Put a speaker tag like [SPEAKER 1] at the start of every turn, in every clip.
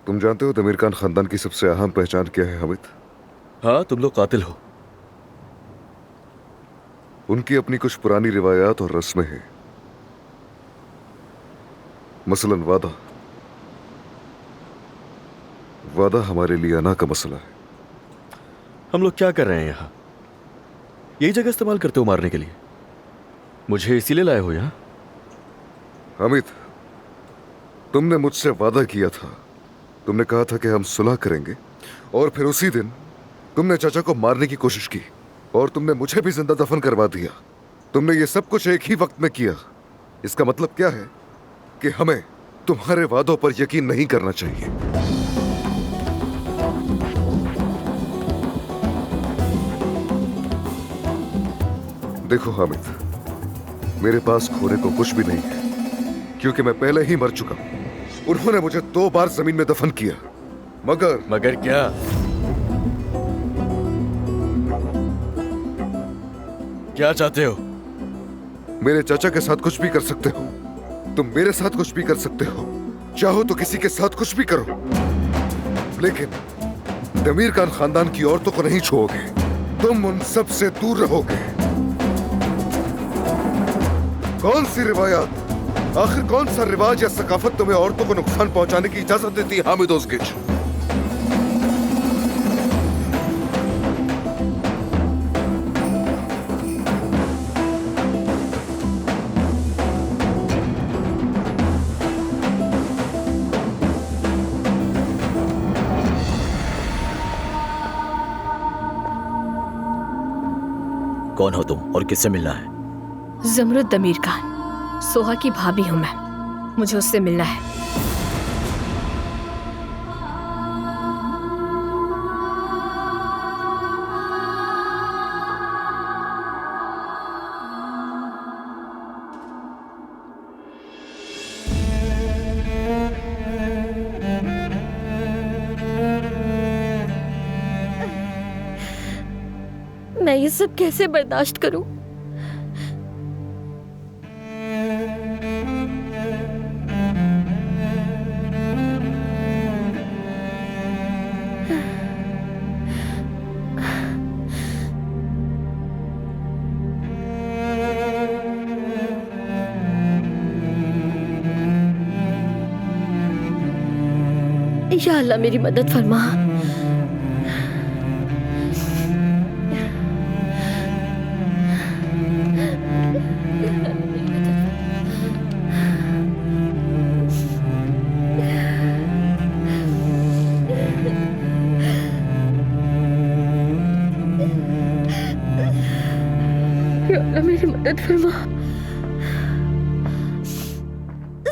[SPEAKER 1] तुम जानते हो तमीर खान खानदान की सबसे अहम पहचान क्या है हामिद?
[SPEAKER 2] हाँ, तुम लोग कातिल हो।
[SPEAKER 1] उनकी अपनी कुछ पुरानी रिवायात और रस्में हैं। मसलन वादा। वादा हमारे लिए अना का मसला है।
[SPEAKER 2] हम लोग क्या कर रहे हैं यहाँ? यही जगह इस्तेमाल करते हो मारने के लिए? मुझे इसीलिए लाए हो यहाँ?
[SPEAKER 1] हामिद, तुमने मुझसे वादा किया था। तुमने कहा था कि हम सुलह करेंगे, और फिर उसी दिन तुमने चाचा को मारने की कोशिश की, और तुमने मुझे भी जिंदा दफन करवा दिया। तुमने ये सब कुछ एक ही वक्त में किया। इसका मतलब क्या है कि हमें तुम्हारे वादों पर यकीन नहीं करना चाहिए। देखो हामिद, मेरे पास खोने को कुछ भी नहीं है, क्योंकि मैं पहले ही मर चुका हूं। उन्होंने मुझे 2 बार जमीन में दफन किया,
[SPEAKER 2] मगर क्या? क्या चाहते हो?
[SPEAKER 1] मेरे चाचा के साथ कुछ भी कर सकते हो। तुम मेरे साथ कुछ भी कर सकते हो। चाहो तो किसी के साथ कुछ भी करो, लेकिन तमीर खान खानदान की औरतों को नहीं छुओगे। तुम उन सब से दूर रहोगे। कौन सी रिवायत, आखिर कौन सा रिवाज या सकाफत तुम्हें औरतों को नुकसान पहुंचाने की इजाजत देती है हामिद ओज़गिच?
[SPEAKER 2] कौन हो तुम और किससे मिलना है?
[SPEAKER 3] ज़मरुद तमीर खान, सोहा की भाभी हूं मैं। मुझे उससे मिलना है। मैं ये सब कैसे बर्दाश्त करूं? या अल्लाह मेरी मदद फरमा। या अल्लाह मेरी मदद फरमा।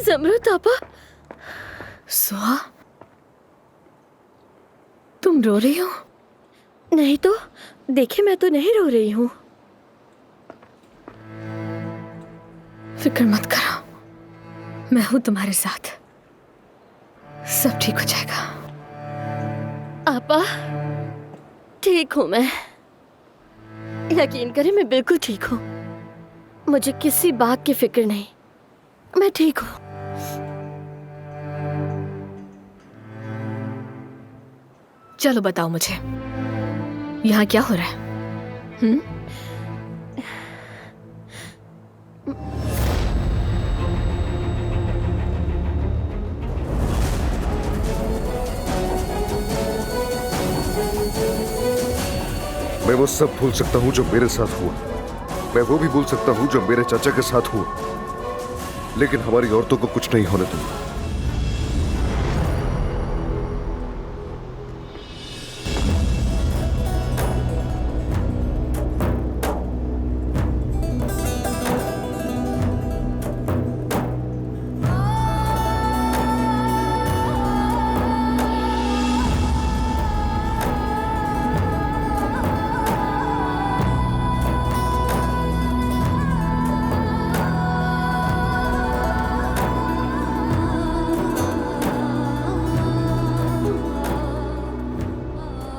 [SPEAKER 3] ज़मरुद आपा। सोहा, तुम रो रही हो? नहीं तो देखिए, मैं तो नहीं रो रही हूँ। फिक्र मत करो, मैं हूं तुम्हारे साथ। सब ठीक हो जाएगा। आपा, ठीक हूं मैं। यकीन करें, मैं बिल्कुल ठीक हूँ। मुझे किसी बात की फिक्र नहीं। मैं ठीक हूँ। चलो बताओ मुझे, यहाँ क्या हो रहा है?
[SPEAKER 1] मैं वो सब भूल सकता हूं जो मेरे साथ हुआ। मैं वो भी भूल सकता हूं जो मेरे चाचा के साथ हुआ, लेकिन हमारी औरतों को कुछ नहीं होने दूंगा।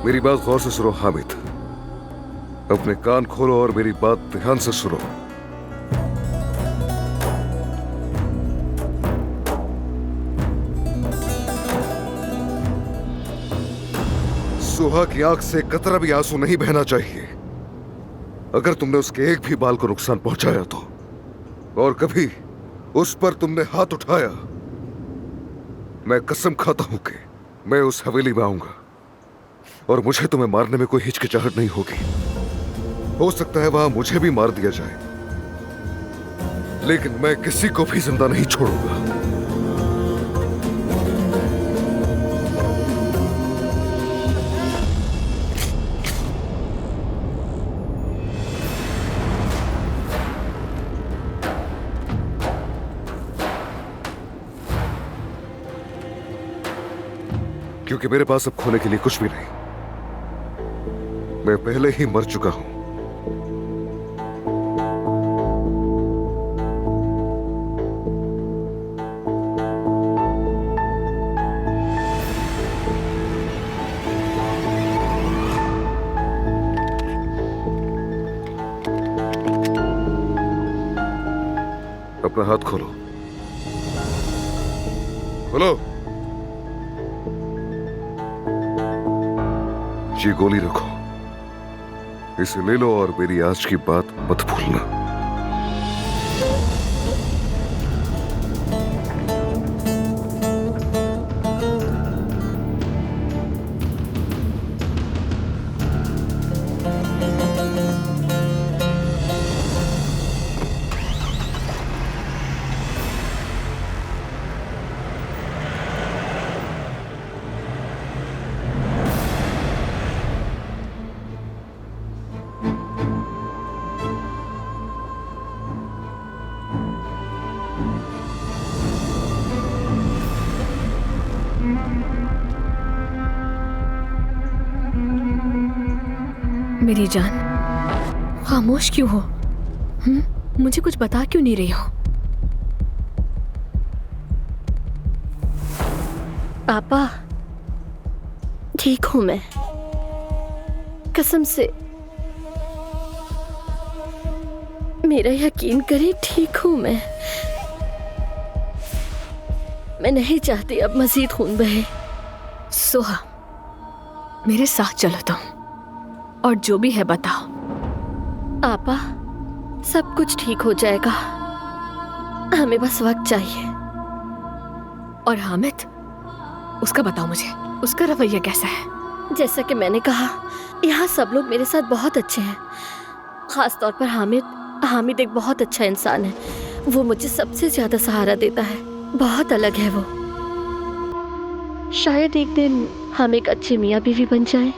[SPEAKER 1] मेरी बात गौर से सुनो हामिद। अपने कान खोलो और मेरी बात ध्यान से सुनो। सुहा की आंख से कतरा भी आंसू नहीं बहना चाहिए अगर तुमने उसके एक भी बाल को नुकसान पहुंचाया तो। और कभी उस पर तुमने हाथ उठाया, मैं कसम खाता हूं कि मैं उस हवेली में आऊंगा और मुझे तुम्हें मारने में कोई हिचकिचाहट नहीं होगी। हो सकता है वहां मुझे भी मार दिया जाए, लेकिन मैं किसी को भी जिंदा नहीं छोड़ूंगा। क्योंकि मेरे पास अब खोने के लिए कुछ भी नहीं। मैं पहले ही मर चुका हूं। अपना हाथ खोलो, खोलो। ये गोली रखो, इसे ले लो और मेरी आज की बात मत भूलना।
[SPEAKER 3] मेरी जान, खामोश क्यों हो? मुझे कुछ बता क्यों नहीं रही हो? पापा, ठीक हूं मैं, कसम से मेरा यकीन करें, ठीक हूं मैं नहीं चाहती अब मजीद खून बहे। सोहा, मेरे साथ चलो तुम, और जो भी है बताओ। आपा, सब कुछ ठीक हो जाएगा, हमें बस वक्त चाहिए। और हामिद, उसका बताओ मुझे, उसका रवैया कैसा है? जैसा कि मैंने कहा, यहाँ सब लोग मेरे साथ बहुत अच्छे हैं, खास तौर पर हामिद एक बहुत अच्छा इंसान है। वो मुझे सबसे ज्यादा सहारा देता है, बहुत अलग है वो। शायद एक दिन हम एक अच्छे मियाँ बीवी बन जाएं।